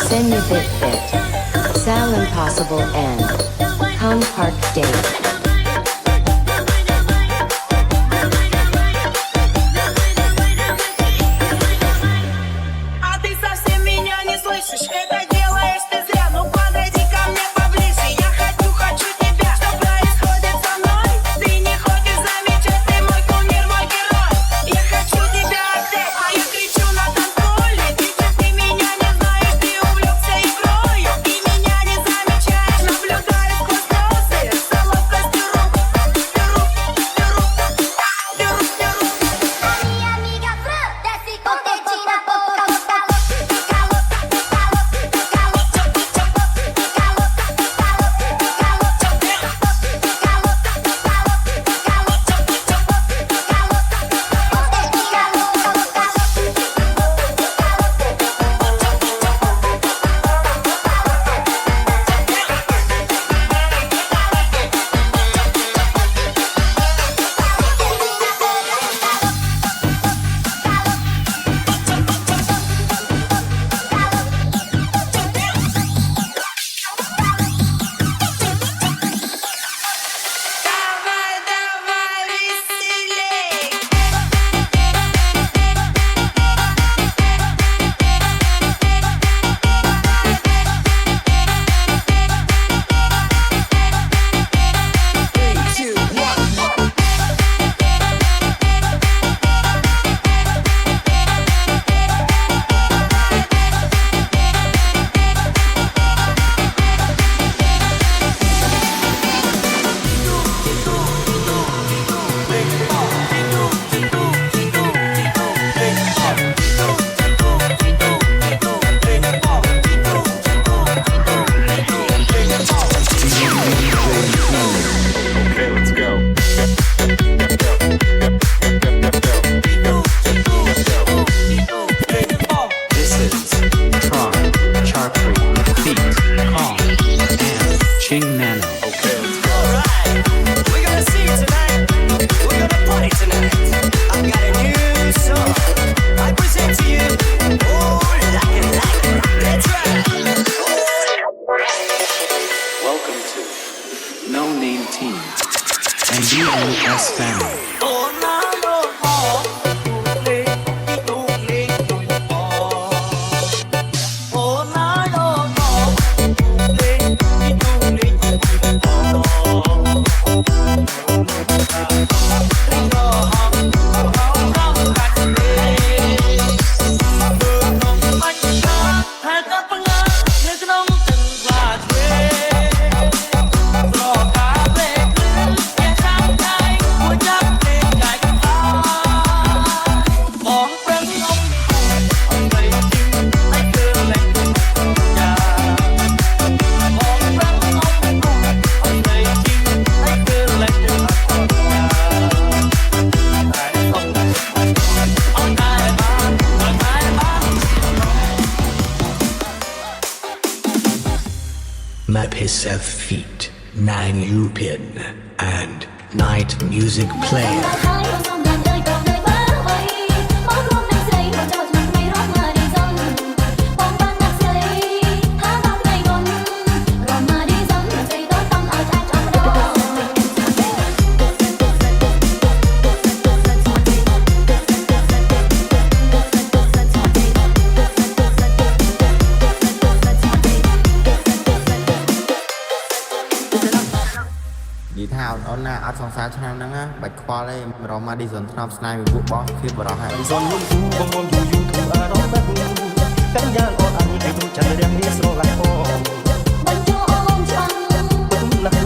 Senubit Fit, Sal Impossible and Kong Park Date. Map himself feet, 9 Lupin, and Night Music Player. Ona អត់សង្សារឆ្នាំហ្នឹងណាបាច់ខ្វល់ទេរកមក Dison ថ្នមស្នាយមួយពួកបោះគៀបបរោះហើយ Dison មួយគូបងបងយូយូធូអារម្មណ៍បែបកាន់យ៉ាងអត់អញទៅចាត់រៀងនេះស្រឡាញ់អូបញ្ចោអូនឆ្អឹង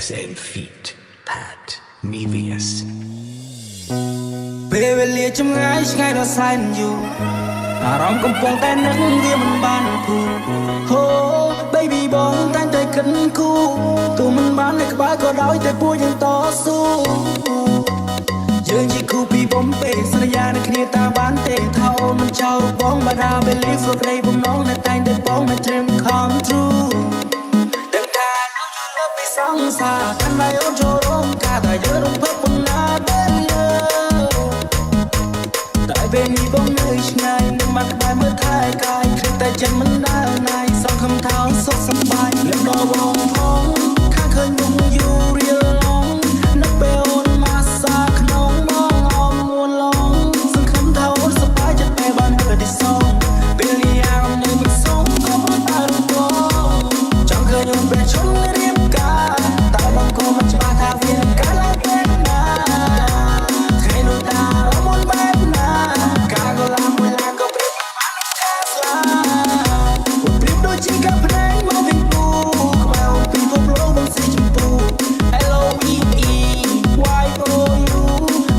SN feet Pat Mevius ពេលវេលាចម្ងាយឆ្ងាយដល់សែនយូរអារម្មណ៍កំពុងតែនឹកវាមិនបានភូមិហូ baby បងតែងតែគិតគូទោះមិនបាននៅក្បែរក៏ដោយតែពួកយើងតស៊ូយើងជាគូពីបំពេសន្យានឹងគ្នាតាមបានទេថាអូនមិនចោលបងបារា believe សុខរីបំណងនៅតែងតែបងមិន dream come true ដឹងថាលោកជួយលើកពីសង្សារកាន់តែអូនចូលរំការតែយើងរំភើបបំណាពេលតែពេលនេះបងនៅឆ្ងាយនឹងមកក្បែរមើលថែកាយគ្រាតែចិត្តមិនដើរណាយសងខំថោសុខសប្បាយលំដល់បងផងខាងឃើញបងយូររៀលឡងនៅពេលអូនមកសាក្នុងមកអមមួនឡងសង្ឃឹមថាអូនសប្បាយចិត្តពេលបានមើលទីសងពេលនេះអារម្មណ៍នៅមិនសងក៏មិនដើរបងចង់ឃើញអូនពេលជុំរៀបការតែបងក៏មិនច្បាស់ថាវានឹងកើតឡើងពេលណាថ្ងៃនោះតាអូនបែបណាការក៏ឡាមួយឡាក៏ព្រៀបបានខាស្លាព្រៀបដូចជាកាភ្នែកមកវិញពូក្បែរអូនពីពំលោបងស៊ីជម្ពូ LOVE Why for you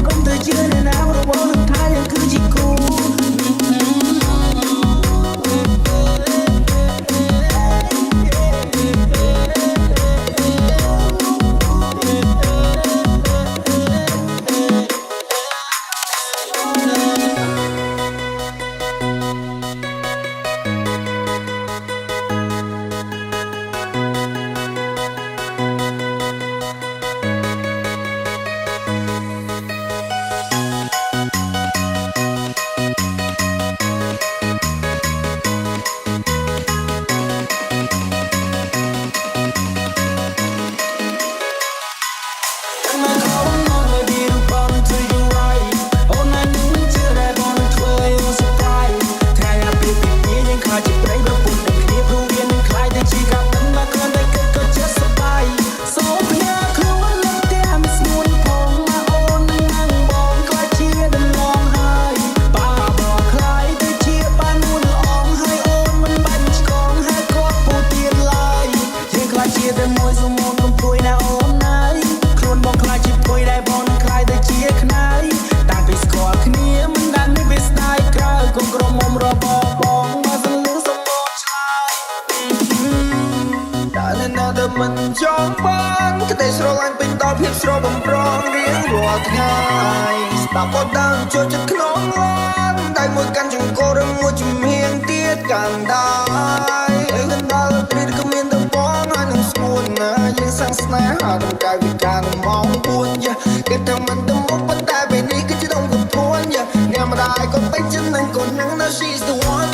កុំទៅជឿអ្នកណារបស់នឹងថាយើងគឺជាគូ មិនចង់បានក្តីស្រឡាញ់ពេញដល់ភាពស្រស់បំប្រងរៀងរាល់ថ្ងៃស្ដាប់បទដើមចូលចិត្តក្នុងឡានដៃមួយកាន់ចង្កូតឬមួយជំហៀងទៀតកាន់ដែរកណ្ដាលព្រីក៏មានតំបងហើយនឹងស្ងួនណាយើងសាំងស្នេហាដល់កាយវិការនឹងម៉ោង4យ៉ាគេថាមិនទៅមុខប៉ុន្តែពេលនេះគឺជាដងកំពួនយ៉ាអ្នកម្ដាយក៏ពេញចិត្តនឹងកូននឹង she's the one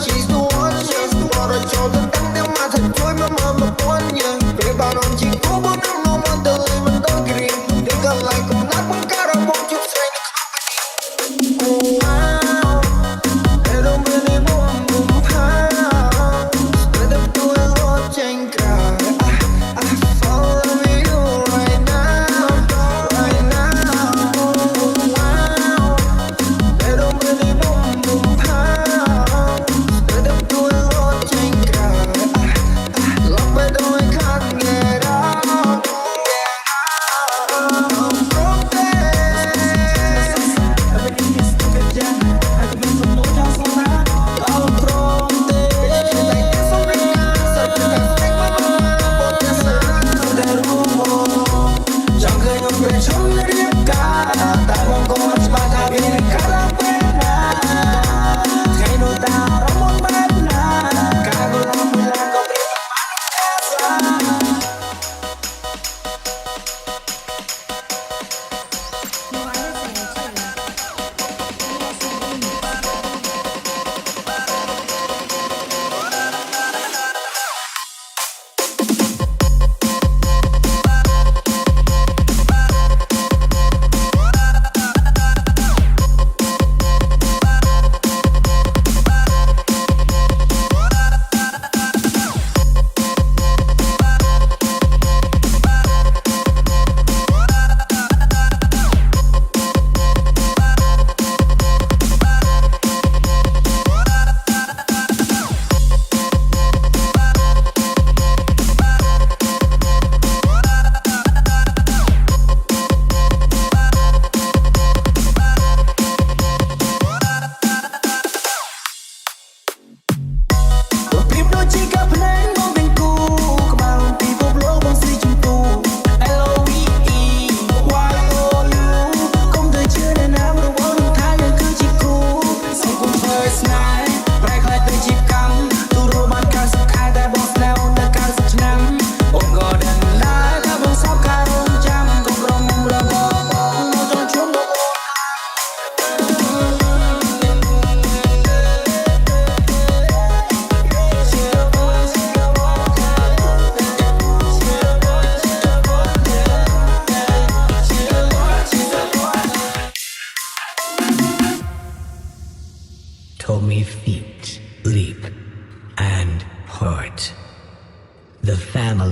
she's the one she's the one រចូលទៅតាំងតែមកថាជួយមកមកពួនយ៉ាពេលបានអនជីគូបងនឹងមកមកទៅមិនដល់គ្រីតែក៏ឡៃក៏ណាត់បង្ការមកជប់ស្រីនៅក្នុងពេលនេះ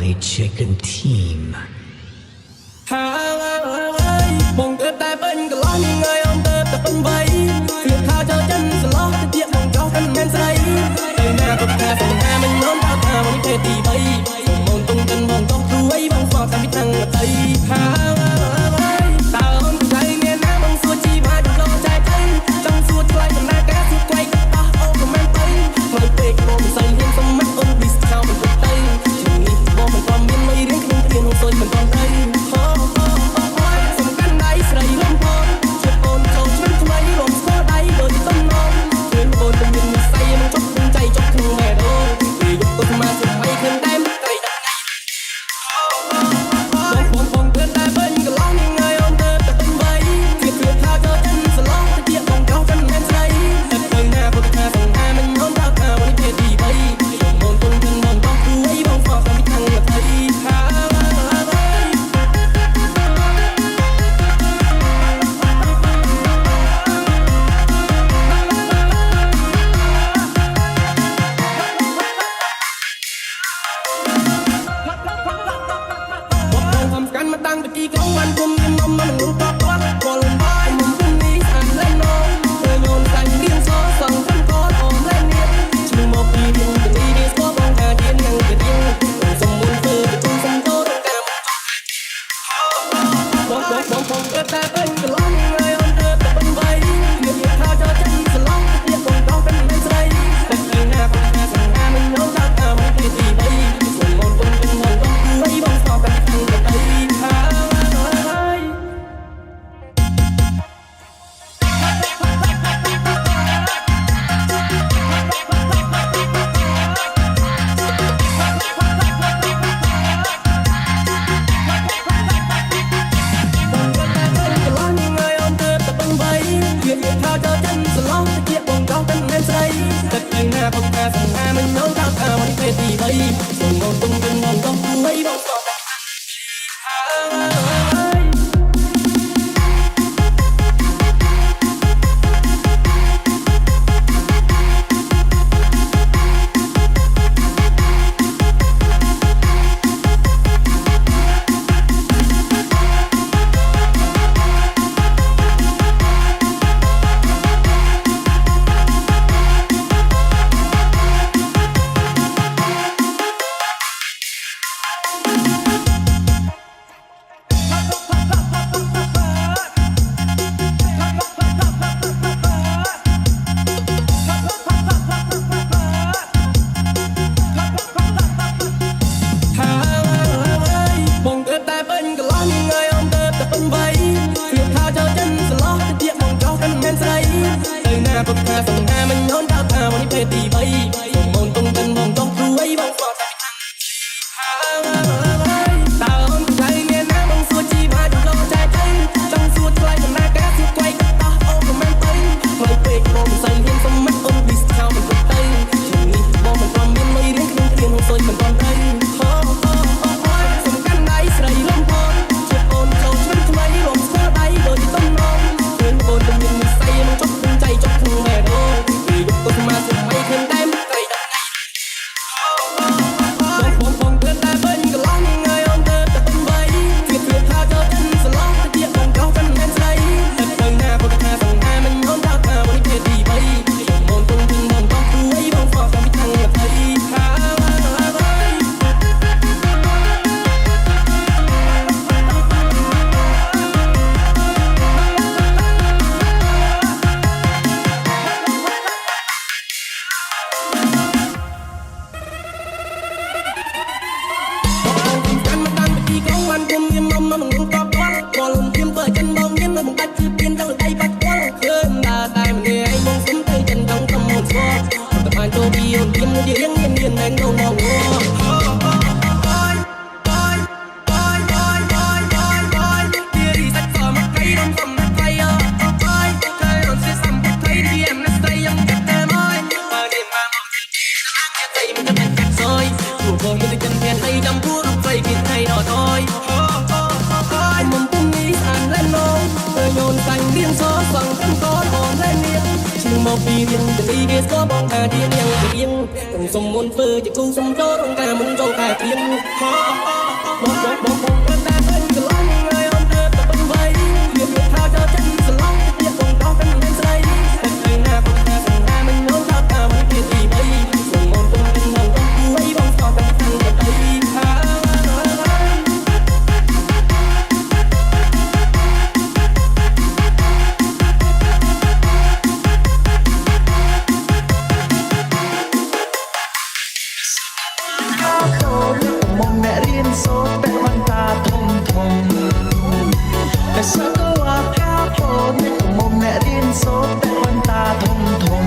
Family Chicken Team. បងទៅតែពេញកន្លងថ្ងៃអមទៅតែពេញវ័យគឺថាចូលចិនស្លោះទៅទៀតបងចោះមិនមែនស្រីទៅណាក៏ថាសង្ហាមិននោមថាថាមិនទេទី3សូមអូនទុំកិនបងចោះព្រួយបងស្គាល់តែពីខាងតីថាតើអូនใจមានណាបងសួរជីវ៉ាចង់ចែកទៅចង់សួរថ្លៃបណ្ណាការសួរក្លែកអស់អូនក៏មិនទៅថ្លៃពេកបងមិនសូវហ៊ានសុំមិនអូនវិសខោមិនទៅទៅជំនេះបងមិនព្រមមានមិនរៀងក្នុងព្រៀននោះសូវមិនព្រមទៅស្រីលំពងជិតអូនចូលឆ្នាំថ្មីរំស្គាល់ដៃដូចតំណងឃើញអូនទៅមាននិស័យមិនចប់ក្នុងใจចប់ក្នុងម៉ែដូពេលយកទៅមកសម័យឃើញតែត្រីដាក់បងទៅតែពេញកន្លងថ្ងៃអូនទៅតែពេញវ័យគឺគ្រឿងថាចូលចិនស្លោះទៅទៀតបងចោះចិនមិនស្រីតែទៅណាពុកថាសង្ហាមិនអូនថាថាวันนี้ទី3អូនទុំនឹងបងចោះព្រួយបងស្គាល់តែពីខាងតីថាតាំងពីទីក្រុងបានគុំមាននំមកនឹងតបតបលំបាយមុំគុំនេះអានលែងនំពេលញូនតាំងរៀនសសងខាងកូនអូនលែងនេះឈ្មោះមកពីរៀនពីនេះស្គាល់បងថារៀនយ៉ាងទៅរៀនសំមុនធ្វើប្រជុំសំដោរតាមបងទៅតែពេញកន្លងថ្ងៃអូនទៅតែពេញវ័យមានថាចូលចិត្តស្លោះទៀតបងដោះតែមិនស្រីតែពីណាបងថាសង្ហាមិនញោមថាតាមទី3សំមុនគុំគុំបងទៅបងស្គាល់តែខាងទៅបងថាសង្ហាមិននោមថាថាមិនទេទី3សូមអូនទុំកិនបងចោះព្រួយបងស្គាល់តែពុកថាសង្ហាមិនញោមថាថាวันนี้ពេលទី3សូមអូនទុំកិនបងចោះព្រួយបងស្គាល់តែពីខាងតើអូនใจមានណាបងសួរជីវ៉ាចង់ចែកទៅចង់សួរថ្លៃបណ្ណាការសួរក្លែកអស់អូនក៏មិនទៅថ្លៃពេកបងមិនសូវហ៊ានសុំមិនអូនវិសខោមិនទៅទៅជំនេះបងមិនព្រមមានមិនរៀងក្នុងព្រៀននោះសូវមិនព្រមទៅសំខាន់ដៃស្រីលំពងជិតអូនចូលឆ្នាំថ្មីរំស្គាល់ដៃដូចតំណងឃើញអូនទៅមាននិស័យមិនចប់ក្នុងใจចប់ក្នុងម៉ែដូពេលយកទៅមកសម័យឃើញតែ មកពីរៀនទៅគេស្គាល់បងថាជានាងជារៀងខ្ញុំសុំមុនធ្វើជាគូសុំចូលរងការមិនចូលតែព្រៀងបងប៉ុន្តែឃើញឆ្លងហើយអត់ទៅបិទໄว้មានថាចូលចិត្តឆ្លងទៀតបងដោះកាន់មិនស្រីតែណាបងថាសង្ហាមិននោះថាតាមពីទី3សុំមុនទៅនឹងបងគួយបងស្គាល់តែខាងទៅថា มองแม่เรียนโซแต่วันตาทงทงแต่สักก็ว่าข้าโพดมองแม่เรียนโซแต่วันตาทงทง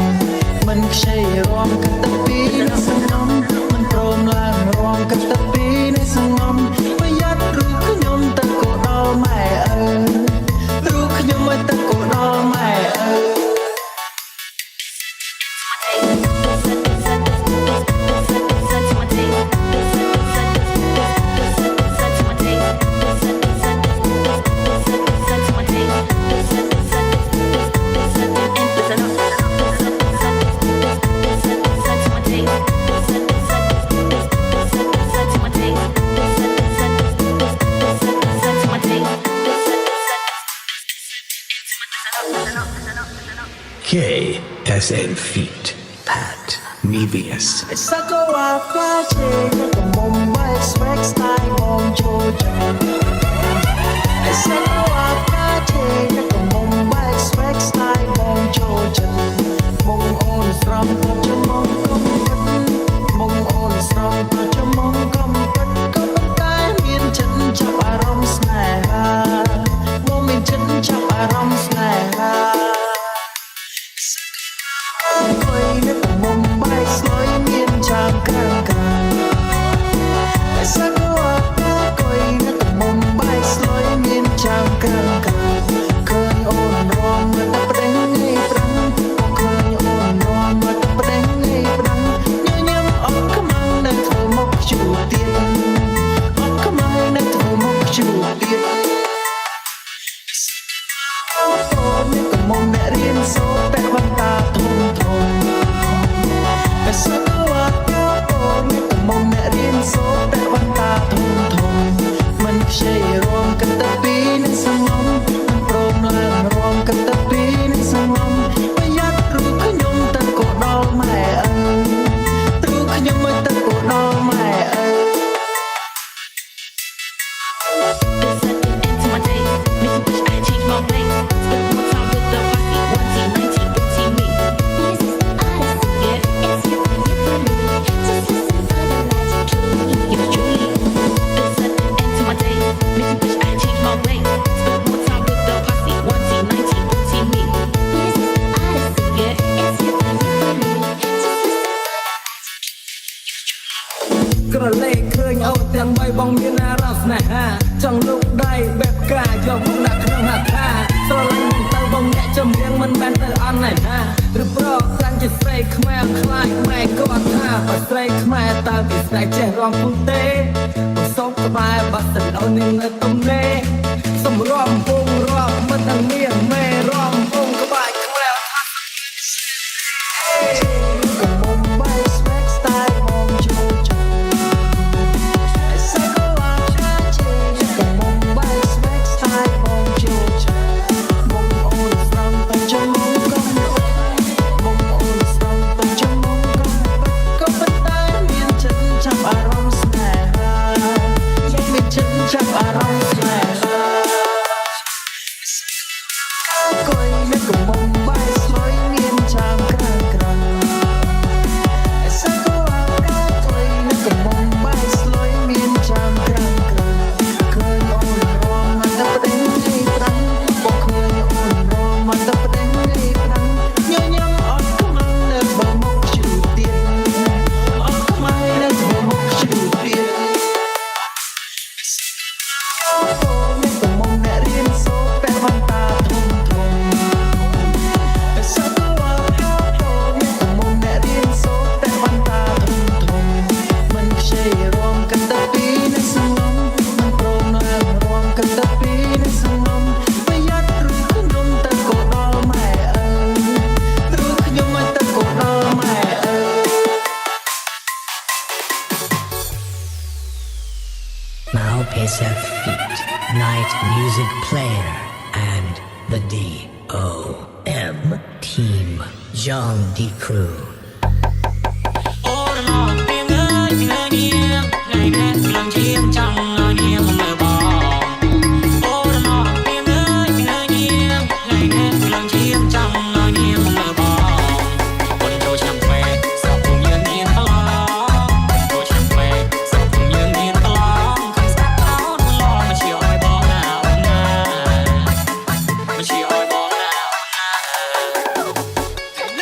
มันใช่รวมกันตะปีในสนมมันโปร่งล่างรวมกันตะปีในสนมประหยัดรู้ขยมตะโกดอแม่รู้ขยมไว้ตะโกดอแม่KSN Feet Pat Nevius สักก็ว่าคว้าเชยก็มองไว้สเปคสไตล์มองโจจังสักก็ว่าคว้าเชยก็มองไว้สเปคสไตล์มองโจจังมองโอนสรำก็จะมองกำปัดมองโอนสรำก็จะมองกำปัดก็เป็นตายมีนฉันจับอารมณ์สแนหามองมีฉันจับอารมณ์สแนหาคอยนึกมองใบสลอยเมียนจางกลางกลางแต่สักว่าคอยนึกมองใบสลอยเมียนจางกลางกลางเคยโอนรองมาแต่ประเด็นในปรังเคยโอนรองมาแต่ประเด็นในปรังย้ำออกกำลังในเธอมกจูเตียนออกกำลังในเธอมกจูเตียนนึกมองแม่เรียนโซแต่วันตาทงทงแต่สักว่าข้าโพดนึกมองแม่เรียนโซแต่วันตาทงทงมันใช่รวมกันตะปีในสมองมันโปร่งล่างรวมกันตะปีในสมองประหยัดรู้ขยมตะโกดอแม่รู้ขยมไม่ตะโกดอแม่ into my day, make me wish I had changed my ways. Spend more time with the posse, 1T, 19, 15 me. This is the Odyssey. Yeah, It's you and you and me. Just listen for the magic key. yours truly. It's into my day, make me wish I had changed my ways. Spend more time with the posse, 1T, 19, 15 me. This is the Odyssey. Yeah, It's you and you and me. Just listen for the magic key. ក្រឡេកឃើញអូនទាំងបីបងមានអារម្មណ៍ស្នេហាចង់លុកដៃបែបកាយកមកដាក់ក្នុងហាត់ថាស្រឡាញ់ទៅបងអ្នកចំរៀងមិនមែនទៅអន់ណែណាឬប្រខ្លាញ់ជាស្រីខ្មែរខ្លាចម៉ែគាត់ថាបើស្រីខ្មែរតើពីស្នេហ៍ចេះរំពុំទេបើសុខក្បែរបាត់ទៅដល់នឹងនៅទំនេរសម្រាប់ពងរាប់មិនទាំងមានមេរំពងក្បែរខ្មែរថា ก็มองใบสเปคสไตล์มองโจจังไอ้สักก็ว่าข้าเชยก็มองใบสเปคสไตล์มองโจจังมองโอนสรำไปจะมองกำปัดมองโอนสรำไปจะมองกำปัดก็เป็นตายเมียนฉันจับอารมณ์สแนหาเมียนฉันจับอารมณ์สแนหาคอยนึกก็มองใบสลอยเมียนจางกลางกลางสักว่าข้าคอยนึกก็มองใบสลอยเมียนจางกลางกลางเคยโอนรองมาแต่ประเด็นในปรังบอกเคยโอนรองมาแต่ประเด็นในปรังย้ำออกกำลังในบ่มกจูเตียนออกกำลังในบ่มกจูเตียนนึกก็มองแม่เรียนโซแต่วันตาทงทงแต่สักว่าข้าโพดนึกก็มองแม่เรียนโซแต่วันตาทงทงมันใช่รวมกันตะปีในสมองมันโปร่งล่างรวมกันตะปีในสมองประหยัดรู้ขยมตะโกดอแม่รู้ขยม Night Music Player and the DOM Team John D Crew អូរណោពេលងើយថ្ងៃនេះក្លងជាងចង់នាងមើលបងអូរណោពេលងើយថ្ងៃនេះក្លងជាងចង់នាងមើលបងបុនចូលឆ្នាំពេកស្រុកភូមិយើងមានកន្លងចូលឆ្នាំពេកស្រុកភូមិយើងមានកន្លងខំស្ដាប់អោនឡងមកជាឲ្យបងណាអូនណាមកជាឲ្យបងណាអូនណា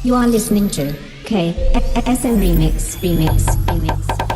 You are listening to KSN Remix.